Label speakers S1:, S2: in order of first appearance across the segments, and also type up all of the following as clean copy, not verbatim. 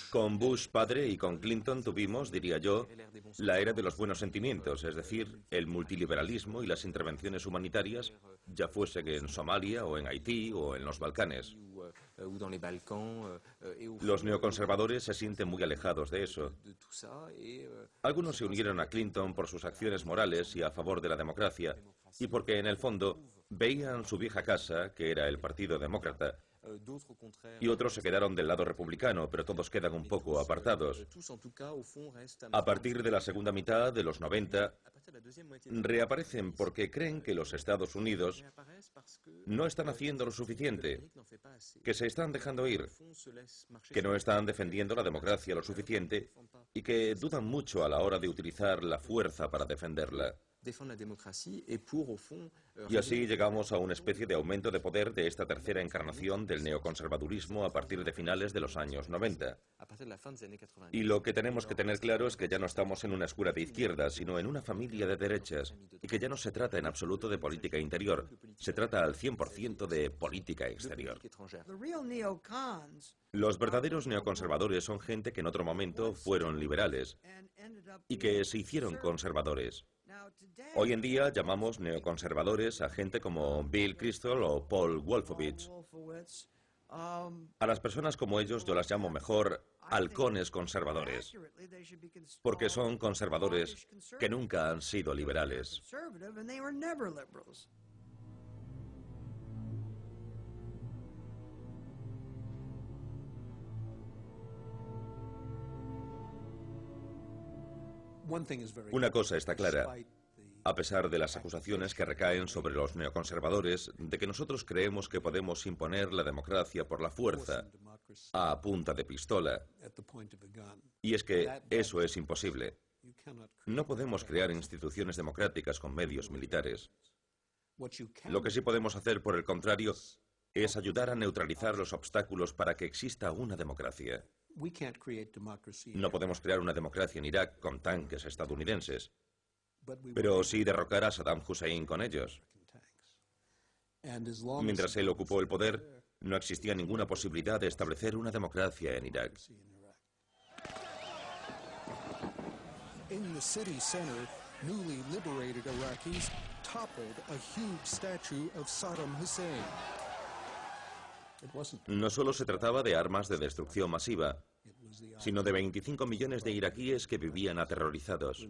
S1: Con Bush padre y con Clinton tuvimos, diría yo, la era de los buenos sentimientos, es decir, el multiliberalismo y las intervenciones humanitarias, ya fuese que en Somalia o en Haití o en los Balcanes. Los neoconservadores se sienten muy alejados de eso. Algunos se unieron a Clinton por sus acciones morales y a favor de la democracia, y porque en el fondo veían su vieja casa, que era el Partido Demócrata, y otros se quedaron del lado republicano, pero todos quedan un poco apartados. A partir de la segunda mitad de los 90, reaparecen porque creen que los Estados Unidos no están haciendo lo suficiente, que se están dejando ir, que no están defendiendo la democracia lo suficiente y que dudan mucho a la hora de utilizar la fuerza para defenderla. Y así llegamos a una especie de aumento de poder de esta tercera encarnación del neoconservadurismo a partir de finales de los años 90. Y lo que tenemos que tener claro es que ya no estamos en una escuela de izquierda, sino en una familia de derechas, y que ya no se trata en absoluto de política interior, se trata al 100% de política exterior. Los verdaderos neoconservadores son gente que en otro momento fueron liberales y que se hicieron conservadores. Hoy en día llamamos neoconservadores a gente como Bill Kristol o Paul Wolfowitz. A las personas como ellos yo las llamo mejor halcones conservadores, porque son conservadores que nunca han sido liberales. Una cosa está clara. A pesar de las acusaciones que recaen sobre los neoconservadores de que nosotros creemos que podemos imponer la democracia por la fuerza, a punta de pistola, y es que eso es imposible. No podemos crear instituciones democráticas con medios militares. Lo que sí podemos hacer, por el contrario, es ayudar a neutralizar los obstáculos para que exista una democracia. No podemos crear una democracia en Irak con tanques estadounidenses, pero sí derrocar a Saddam Hussein con ellos. Mientras él ocupó el poder, no existía ninguna posibilidad de establecer una democracia en Irak.
S2: In the city center, newly liberated Iraqis toppled a huge statue of Saddam Hussein.
S1: No solo se trataba de armas de destrucción masiva, sino de 25 millones de iraquíes que vivían aterrorizados.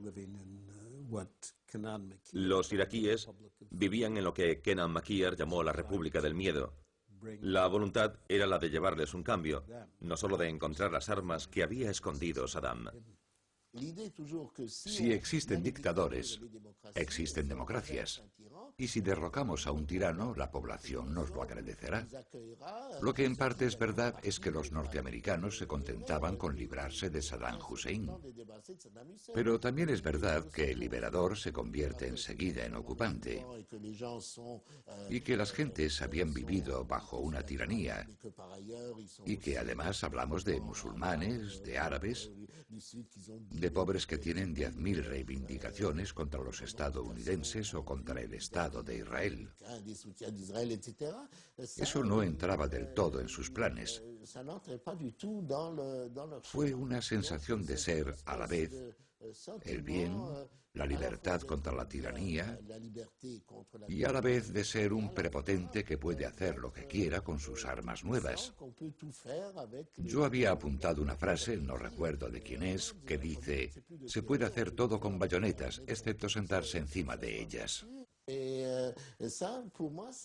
S1: Los iraquíes vivían en lo que Kenan Makiar llamó la República del Miedo. La voluntad era la de llevarles un cambio, no solo de encontrar las armas que había escondido Saddam.
S3: Si existen dictadores, existen democracias. Y si derrocamos a un tirano, la población nos lo agradecerá. Lo que en parte es verdad es que los norteamericanos se contentaban con librarse de Saddam Hussein. Pero también es verdad que el liberador se convierte enseguida en ocupante y que las gentes habían vivido bajo una tiranía y que además hablamos de musulmanes, de árabes, de pobres que tienen 10.000 reivindicaciones contra los estadounidenses o contra el Estado de Israel. Eso no entraba del todo en sus planes. Fue una sensación de ser, a la vez, el bien, la libertad contra la tiranía y a la vez de ser un prepotente que puede hacer lo que quiera con sus armas nuevas. Yo había apuntado una frase, no recuerdo de quién es, que dice: se puede hacer todo con bayonetas, excepto sentarse encima de ellas.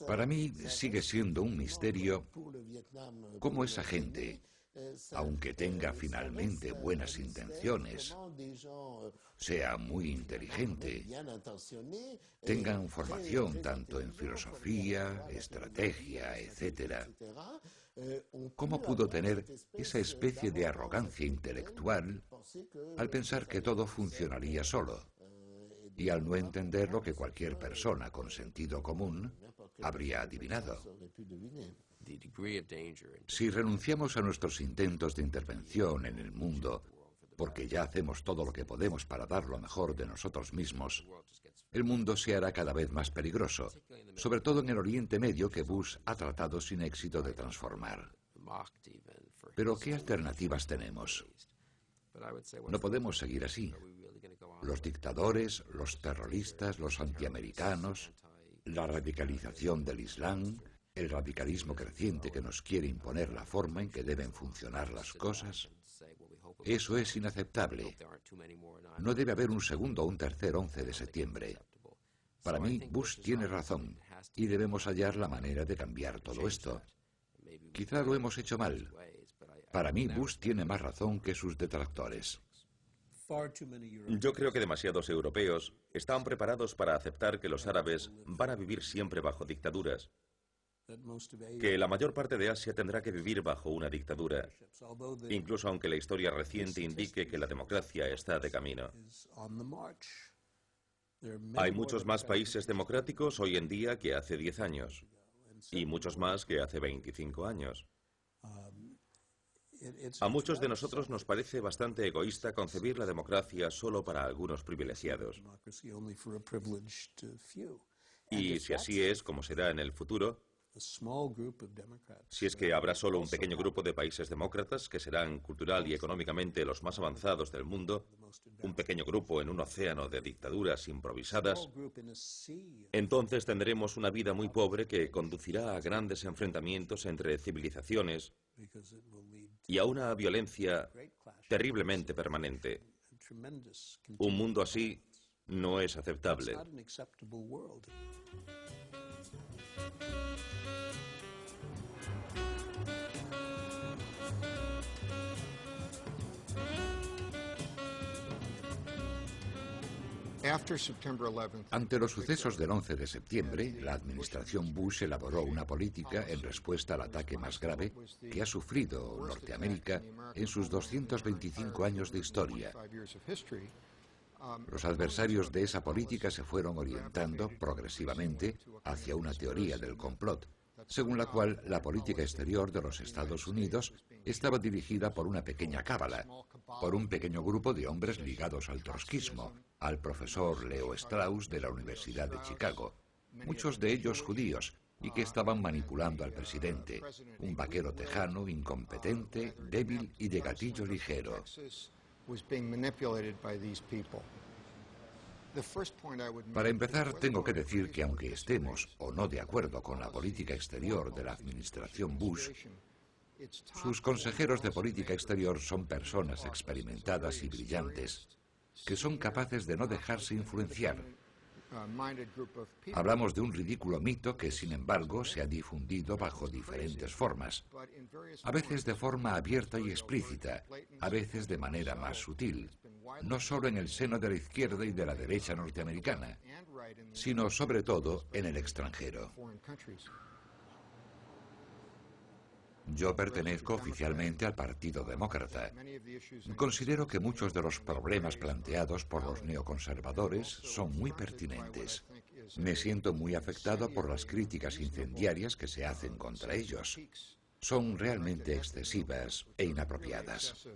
S3: Para mí sigue siendo un misterio cómo esa gente, aunque tenga finalmente buenas intenciones, sea muy inteligente, tengan formación tanto en filosofía, estrategia, etc., ¿cómo pudo tener esa especie de arrogancia intelectual al pensar que todo funcionaría solo y al no entender lo que cualquier persona con sentido común habría adivinado? Si renunciamos a nuestros intentos de intervención en el mundo, porque ya hacemos todo lo que podemos para dar lo mejor de nosotros mismos, el mundo se hará cada vez más peligroso, sobre todo en el Oriente Medio que Bush ha tratado sin éxito de transformar. Pero ¿qué alternativas tenemos? No podemos seguir así. Los dictadores, los terroristas, los antiamericanos, la radicalización del Islam, el radicalismo creciente que nos quiere imponer la forma en que deben funcionar las cosas. Eso es inaceptable. No debe haber un segundo o un tercer 11 de septiembre. Para mí, Bush tiene razón y debemos hallar la manera de cambiar todo esto. Quizá lo hemos hecho mal. Para mí, Bush tiene más razón que sus detractores.
S1: Yo creo que demasiados europeos están preparados para aceptar que los árabes van a vivir siempre bajo dictaduras, que la mayor parte de Asia tendrá que vivir bajo una dictadura, incluso aunque la historia reciente indique que la democracia está de camino. Hay muchos más países democráticos hoy en día que hace 10 años, y muchos más que hace 25 años. A muchos de nosotros nos parece bastante egoísta concebir la democracia solo para algunos privilegiados. Y si así es como será en el futuro, si es que habrá solo un pequeño grupo de países demócratas que serán cultural y económicamente los más avanzados del mundo, un pequeño grupo en un océano de dictaduras improvisadas, entonces tendremos una vida muy pobre que conducirá a grandes enfrentamientos entre civilizaciones y a una violencia terriblemente permanente. Un mundo así no es aceptable.
S3: Ante los sucesos del 11 de septiembre, la administración Bush elaboró una política en respuesta al ataque más grave que ha sufrido Norteamérica en sus 225 años de historia. Los adversarios de esa política se fueron orientando progresivamente hacia una teoría del complot, según la cual la política exterior de los Estados Unidos estaba dirigida por una pequeña cábala, por un pequeño grupo de hombres ligados al trotskismo, al profesor Leo Strauss de la Universidad de Chicago, muchos de ellos judíos, y que estaban manipulando al presidente, un vaquero tejano, incompetente, débil y de gatillo ligero. Para empezar, tengo que decir que aunque estemos o no de acuerdo con la política exterior de la administración Bush, sus consejeros de política exterior son personas experimentadas y brillantes, que son capaces de no dejarse influenciar. Hablamos de un ridículo mito que, sin embargo, se ha difundido bajo diferentes formas, a veces de forma abierta y explícita, a veces de manera más sutil, no solo en el seno de la izquierda y de la derecha norteamericana, sino sobre todo en el extranjero. Yo pertenezco oficialmente al Partido Demócrata. Considero que muchos de los problemas planteados por los neoconservadores son muy pertinentes. Me siento muy afectado por las críticas incendiarias que se hacen contra ellos. Son realmente excesivas e inapropiadas.